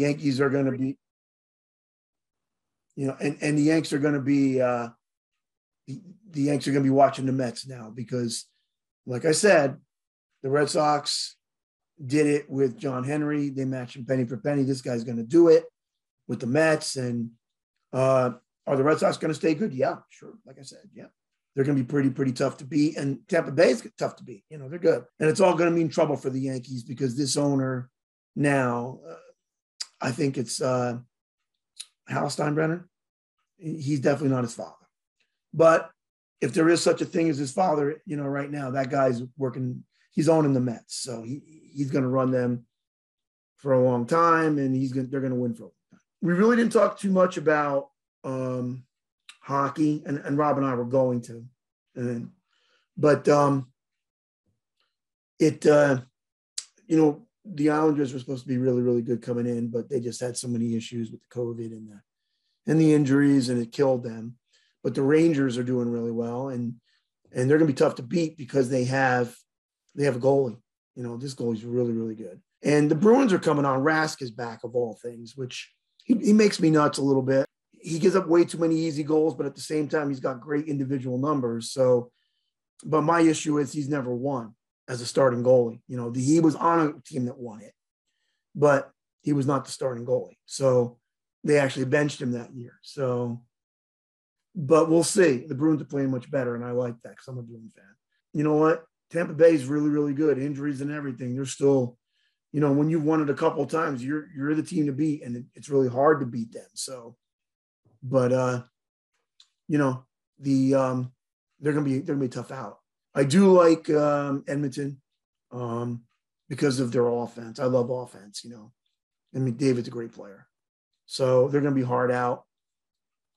Yankees are going to be, and the Yanks are going to be, the Yanks are going to be watching the Mets now because, like I said, the Red Sox did it with John Henry. They matched him penny for penny. This guy's going to do it with the Mets. And are the Red Sox going to stay good? Yeah, sure. Like I said, yeah. They're going to be pretty tough to beat. And Tampa Bay is tough to beat. They're good. And it's all going to mean trouble for the Yankees because this owner now, I think it's Hal Steinbrenner. He's definitely not his father. But if there is such a thing as his father, right now, that guy's working, he's owning the Mets. So he's going to run them for a long time, and they're going to win for a long time. We really didn't talk too much about hockey, and Rob and I were going to. But the Islanders were supposed to be really, really good coming in, but they just had so many issues with the COVID and the injuries, and it killed them. But the Rangers are doing really well, and they're going to be tough to beat because they have a goalie. This goalie's really, really good. And the Bruins are coming on. Rask is back, of all things, which he makes me nuts a little bit. He gives up way too many easy goals, but at the same time, he's got great individual numbers. So, but my issue is he's never won as a starting goalie. He was on a team that won it, but he was not the starting goalie. So they actually benched him that year. So, but we'll see. The Bruins are playing much better, and I like that because I'm a Bruins fan. You know what? Tampa Bay is really, really good. Injuries and everything. They're still, when you've won it a couple of times, you're the team to beat, and it's really hard to beat them. So, but they're gonna be tough out. I do like Edmonton because of their offense. I love offense. And McDavid's a great player, so they're gonna be hard out.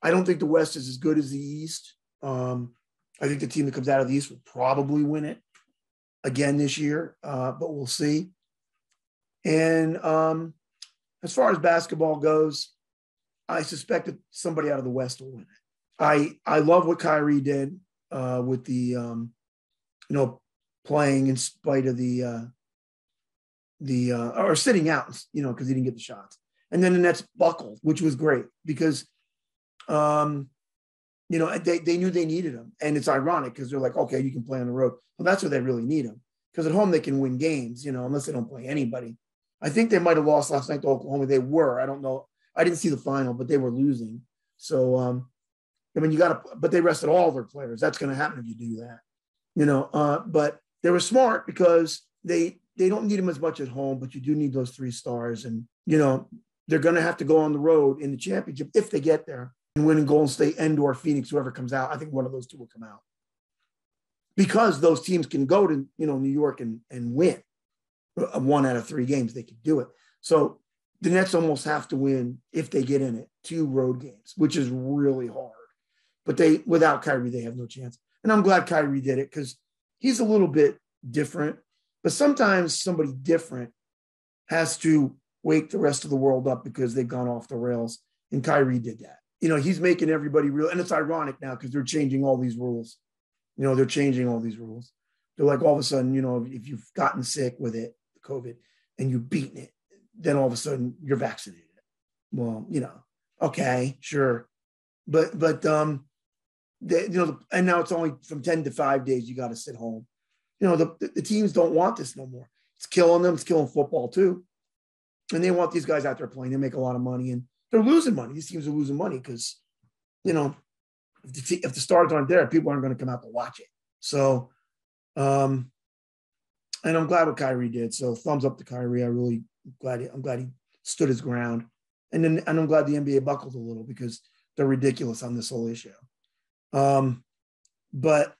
I don't think the West is as good as the East. I think the team that comes out of the East will probably win it again this year, but we'll see. And as far as basketball goes, I suspect that somebody out of the West will win it. I love what Kyrie did with the, playing in spite of or sitting out, because he didn't get the shots. And then the Nets buckled, which was great because, they knew they needed him. And it's ironic because they're like, okay, you can play on the road. Well, that's where they really need him because at home they can win games, unless they don't play anybody. I think they might have lost last night to Oklahoma. They were. I don't know. I didn't see the final, but they were losing. So, but they rested all their players. That's going to happen if you do that, but they were smart because they don't need them as much at home, but you do need those 3 stars. And, they're going to have to go on the road in the championship if they get there and win in Golden State and/or Phoenix, whoever comes out. I think one of those 2 will come out because those teams can go to, New York and win 1 out of 3 games. They can do it. So the Nets almost have to win if they get in it 2 road games, which is really hard. But without Kyrie, they have no chance. And I'm glad Kyrie did it because he's a little bit different. But sometimes somebody different has to wake the rest of the world up because they've gone off the rails. And Kyrie did that. He's making everybody real. And it's ironic now because they're changing all these rules. They're changing all these rules. They're like all of a sudden, if you've gotten sick with it, COVID, and you've beaten it, then all of a sudden you're vaccinated. Well, okay, sure. But and now it's only from 10 to 5 days, you got to sit home. The teams don't want this no more. It's killing them. It's killing football too. And they want these guys out there playing. They make a lot of money and they're losing money. These teams are losing money because, if the stars aren't there, people aren't going to come out to watch it. So, and I'm glad what Kyrie did. So thumbs up to Kyrie. I'm glad he stood his ground. And I'm glad the NBA buckled a little because they're ridiculous on this whole issue. But,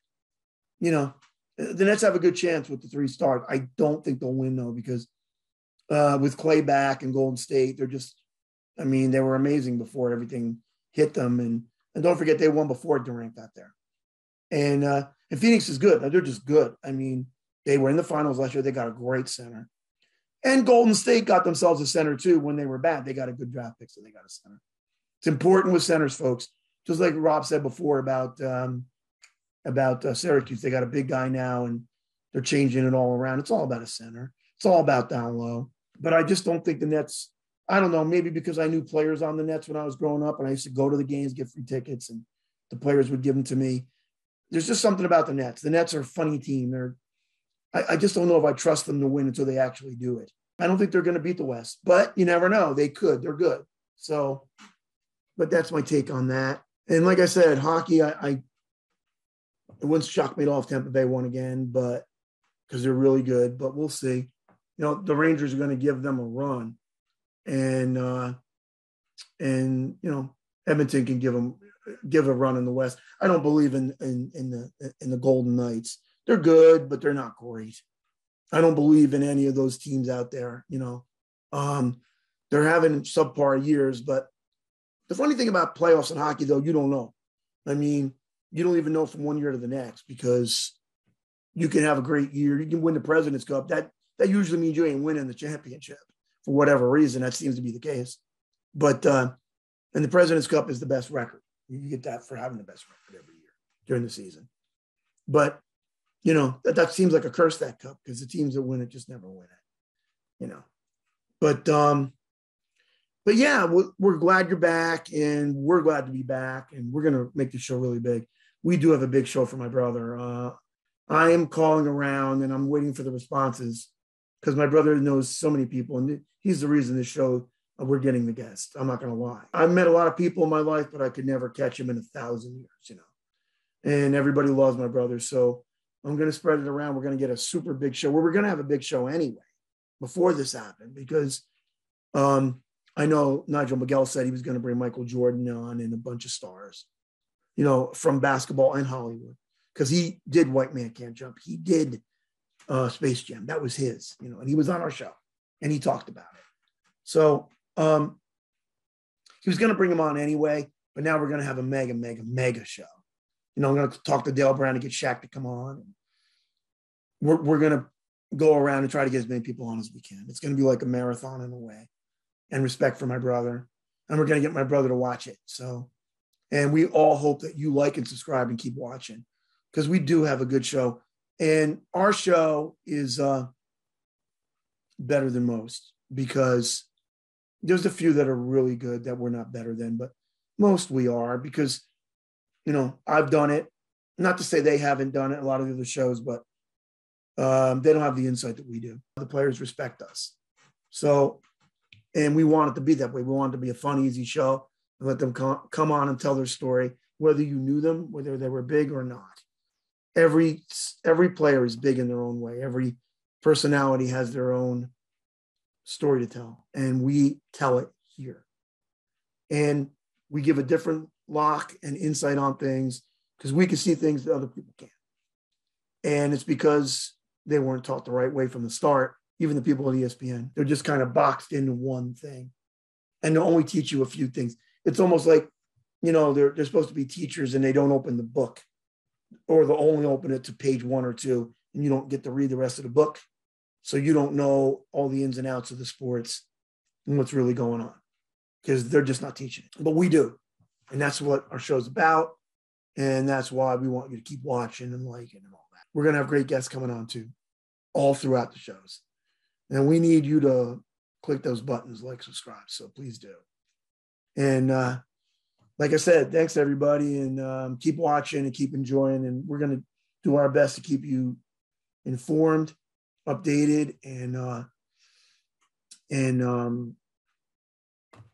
the Nets have a good chance with the 3 stars. I don't think they'll win though, because with Clay back and Golden State, they were amazing before everything hit them. And don't forget, they won before Durant got there. And Phoenix is good. They're just good. They were in the finals last year. They got a great center. And Golden State got themselves a center too when they were bad. They got a good draft pick, so they got a center. It's important with centers, folks. Just like Rob said before about Syracuse. They got a big guy now, and they're changing it all around. It's all about a center. It's all about down low. But I just don't think the Nets I don't know, maybe because I knew players on the Nets when I was growing up and I used to go to the games, get free tickets, and the players would give them to me. There's just something about the Nets. The Nets are a funny team. I just don't know if I trust them to win until they actually do it. I don't think they're going to beat the West, but you never know. They could. They're good. So, but that's my take on that. And like I said, hockey, it wouldn't shock me at all if Tampa Bay won again, but because they're really good. But we'll see. The Rangers are going to give them a run, and Edmonton can give a run in the West. I don't believe in the Golden Knights. They're good, but they're not great. I don't believe in any of those teams out there. They're having subpar years, but the funny thing about playoffs in hockey, though, you don't know. I mean, you don't even know from one year to the next because you can have a great year. You can win the President's Cup. That usually means you ain't winning the championship for whatever reason. That seems to be the case. But and the President's Cup is the best record. You get that for having the best record every year during the season. But that seems like a curse, that cup, because the teams that win it just never win it. But yeah, we're glad you're back, and we're glad to be back, and we're gonna make the show really big. We do have a big show for my brother. I am calling around, and I'm waiting for the responses because my brother knows so many people, and he's the reason this show we're getting the guest. I'm not gonna lie. I've met a lot of people in my life, but I could never catch him in 1,000 years. And everybody loves my brother, so I'm going to spread it around. We're going to get a super big show. We're going to have a big show anyway before this happened because I know Nigel Miguel said he was going to bring Michael Jordan on and a bunch of stars, from basketball and Hollywood, because he did White Man Can't Jump. He did Space Jam. That was his, and he was on our show and he talked about it. So he was going to bring him on anyway, but now we're going to have a mega, mega, mega show. I'm going to talk to Dale Brown and get Shaq to come on. We're going to go around and try to get as many people on as we can. It's going to be like a marathon in a way, and respect for my brother. And we're going to get my brother to watch it. So, and we all hope that you like and subscribe and keep watching because we do have a good show. And our show is better than most because there's a few that are really good that we're not better than, but most we are because I've done it. Not to say they haven't done it, a lot of the other shows, but they don't have the insight that we do. The players respect us. So, and we want it to be that way. We want it to be a fun, easy show and let them come on and tell their story, whether you knew them, whether they were big or not. Every player is big in their own way. Every personality has their own story to tell, and we tell it here. And we give a different lock and insight on things because we can see things that other people can't. And it's because they weren't taught the right way from the start. Even the people at ESPN, they're just kind of boxed into one thing and they'll only teach you a few things. It's almost like, they're supposed to be teachers and they don't open the book, or they'll only open it to page 1 or 2 and you don't get to read the rest of the book. So you don't know all the ins and outs of the sports and what's really going on because they're just not teaching it. But we do. And that's what our show's about. And that's why we want you to keep watching and liking and all that. We're going to have great guests coming on too, all throughout the shows. And we need you to click those buttons, like, subscribe. So please do. And like I said, thanks everybody. And keep watching and keep enjoying. And we're going to do our best to keep you informed, updated, and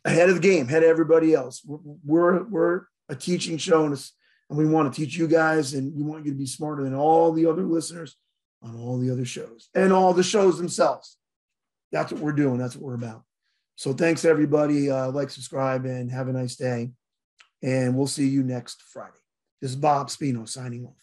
ahead of the game, ahead of everybody else. We're a teaching show, and we want to teach you guys, and we want you to be smarter than all the other listeners on all the other shows and all the shows themselves. That's what we're doing. That's what we're about. So thanks, everybody. Like, subscribe, and have a nice day. And we'll see you next Friday. This is Bob Spino signing off.